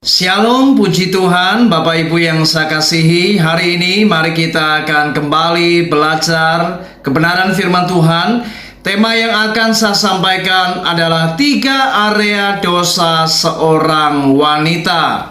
Shalom, puji Tuhan, Bapak Ibu yang saya kasihi. Hari ini mari kita akan kembali belajar kebenaran firman Tuhan. Tema yang akan saya sampaikan adalah 3 area dosa seorang wanita.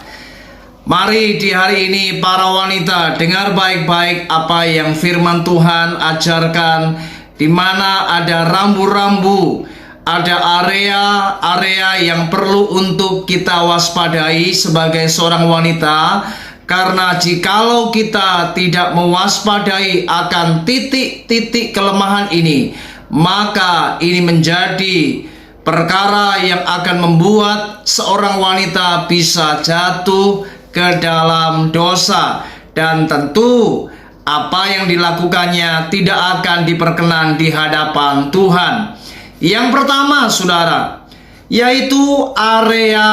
Mari di hari ini para wanita dengar baik-baik apa yang firman Tuhan ajarkan, di mana ada rambu-rambu, ada area-area yang perlu untuk kita waspadai sebagai seorang wanita. Karena jikalau kita tidak mewaspadai akan titik-titik kelemahan ini, maka ini menjadi perkara yang akan membuat seorang wanita bisa jatuh ke dalam dosa. Dan tentu apa yang dilakukannya tidak akan diperkenan di hadapan Tuhan. Yang pertama, saudara, yaitu area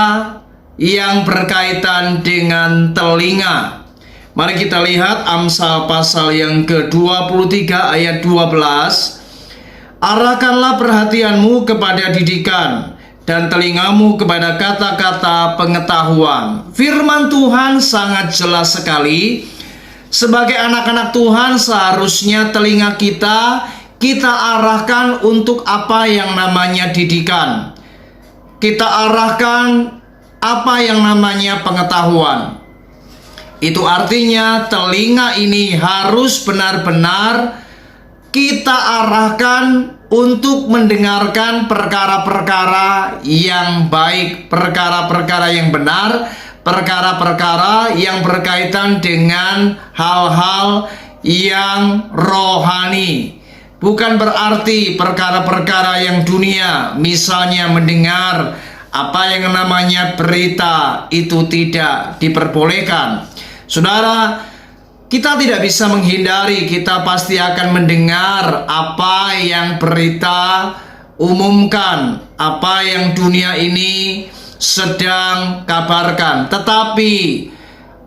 yang berkaitan dengan telinga. Mari kita lihat Amsal pasal yang ke-23 ayat 12. Arahkanlah perhatianmu kepada didikan dan telingamu kepada kata-kata pengetahuan. Firman Tuhan sangat jelas sekali. Sebagai anak-anak Tuhan, seharusnya telinga kita arahkan untuk apa yang namanya didikan. Kita arahkan apa yang namanya pengetahuan. Itu artinya telinga ini harus benar-benar kita arahkan untuk mendengarkan perkara-perkara yang baik, perkara-perkara yang benar, perkara-perkara yang berkaitan dengan hal-hal yang rohani. Bukan berarti perkara-perkara yang dunia, misalnya mendengar apa yang namanya berita, itu tidak diperbolehkan. Saudara, kita tidak bisa menghindari, kita pasti akan mendengar apa yang berita umumkan, apa yang dunia ini sedang kabarkan. Tetapi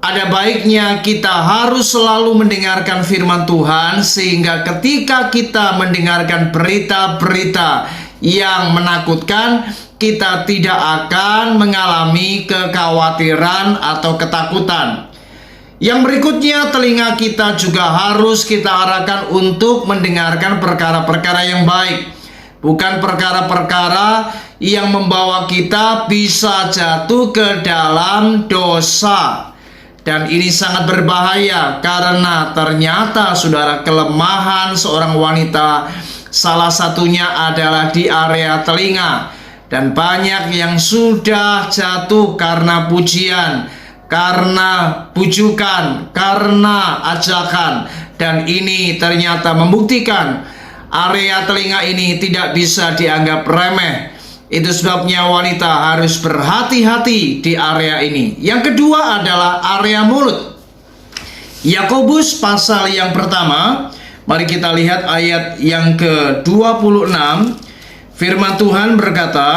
ada baiknya kita harus selalu mendengarkan firman Tuhan, sehingga ketika kita mendengarkan berita-berita yang menakutkan, kita tidak akan mengalami kekhawatiran atau ketakutan. Yang berikutnya, telinga kita juga harus kita arahkan untuk mendengarkan perkara-perkara yang baik, bukan perkara-perkara yang membawa kita bisa jatuh ke dalam dosa. Dan ini sangat berbahaya, karena ternyata saudara, kelemahan seorang wanita salah satunya adalah di area telinga. Dan banyak yang sudah jatuh karena pujian, karena bujukan, karena ajakan. Dan ini ternyata membuktikan area telinga ini tidak bisa dianggap remeh. Itu sebabnya wanita harus berhati-hati di area ini. Yang kedua adalah area mulut. Yakobus pasal yang pertama, mari kita lihat ayat yang ke-26. Firman Tuhan berkata,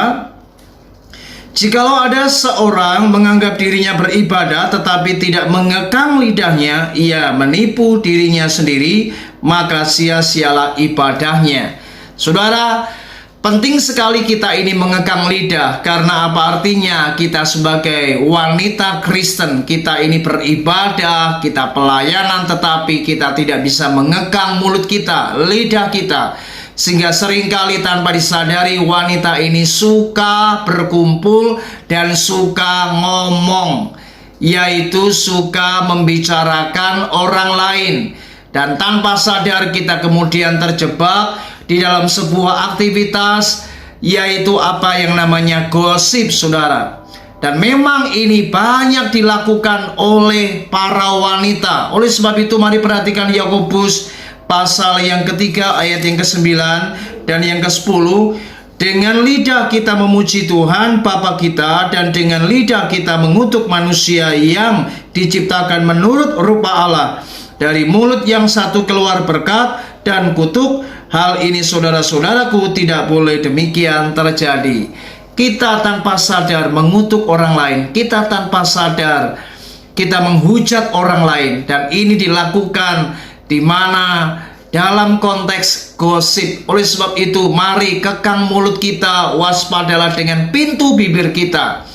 jikalau ada seorang menganggap dirinya beribadah tetapi tidak mengekang lidahnya, ia menipu dirinya sendiri, maka sia-sialah ibadahnya. Saudara, penting sekali kita ini mengekang lidah. Karena apa artinya? Kita sebagai wanita Kristen, kita ini beribadah, kita pelayanan, tetapi kita tidak bisa mengekang mulut kita, lidah kita. Sehingga seringkali tanpa disadari wanita ini suka berkumpul dan suka ngomong, yaitu suka membicarakan orang lain. Dan tanpa sadar kita kemudian terjebak di dalam sebuah aktivitas, yaitu apa yang namanya gosip, saudara. Dan memang ini banyak dilakukan oleh para wanita. Oleh sebab itu mari perhatikan Yakobus pasal yang ketiga ayat yang ke-9 dan yang ke-10. Dengan lidah kita memuji Tuhan Bapa kita, dan dengan lidah kita mengutuk manusia yang diciptakan menurut rupa Allah. Dari mulut yang satu keluar berkat dan kutuk. Hal ini saudara-saudaraku tidak boleh demikian terjadi. Kita tanpa sadar mengutuk orang lain, kita tanpa sadar kita menghujat orang lain, dan ini dilakukan di mana dalam konteks gosip. Oleh sebab itu mari kekang mulut kita, waspadalah dengan pintu bibir kita.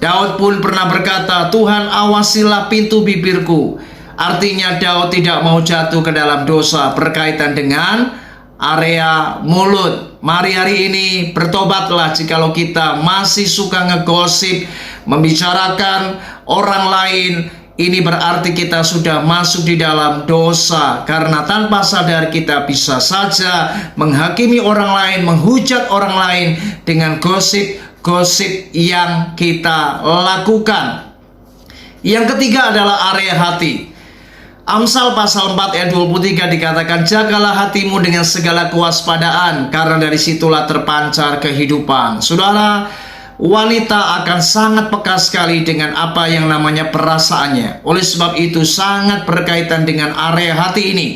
Daud pun pernah berkata, Tuhan awasilah pintu bibirku. Artinya Daud tidak mau jatuh ke dalam dosa berkaitan dengan area mulut. Mari hari ini bertobatlah jikalau kita masih suka ngegosip, membicarakan orang lain. Ini berarti kita sudah masuk di dalam dosa, karena tanpa sadar kita bisa saja menghakimi orang lain, menghujat orang lain dengan gosip yang kita lakukan. Yang ketiga adalah area hati. Amsal pasal 4 ayat 23 dikatakan, jagalah hatimu dengan segala kewaspadaan, karena dari situlah terpancar kehidupan. Saudara, wanita akan sangat peka sekali dengan apa yang namanya perasaannya. Oleh sebab itu sangat berkaitan dengan area hati ini.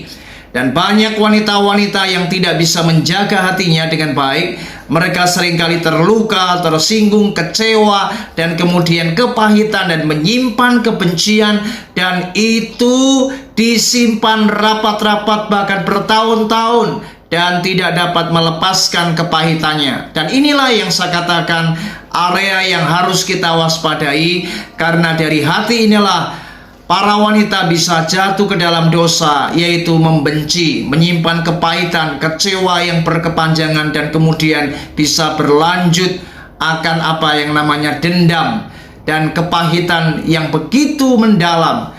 Dan banyak wanita-wanita yang tidak bisa menjaga hatinya dengan baik. Mereka seringkali terluka, tersinggung, kecewa, dan kemudian kepahitan dan menyimpan kebencian. Dan itu disimpan rapat-rapat bahkan bertahun-tahun dan tidak dapat melepaskan kepahitannya. Dan inilah yang saya katakan area yang harus kita waspadai, karena dari hati inilah para wanita bisa jatuh ke dalam dosa, yaitu membenci, menyimpan kepahitan, kecewa yang berkepanjangan, dan kemudian bisa berlanjut akan apa yang namanya dendam dan kepahitan yang begitu mendalam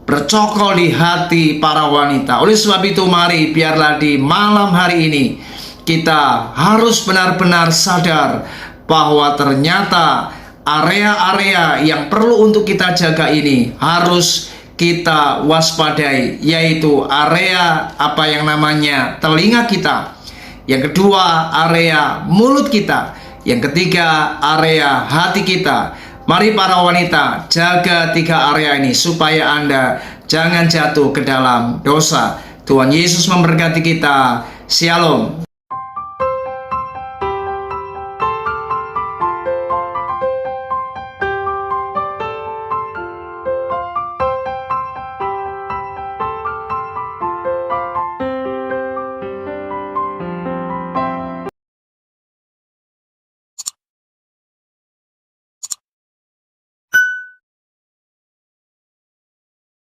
bercokol di hati para wanita. Oleh sebab itu mari biarlah di malam hari ini kita harus benar-benar sadar bahwa ternyata area-area yang perlu untuk kita jaga ini harus kita waspadai, yaitu area apa yang namanya telinga kita, yang kedua area mulut kita, yang ketiga area hati kita. Mari para wanita jaga 3 area ini supaya Anda jangan jatuh ke dalam dosa. Tuhan Yesus memberkati kita. Shalom.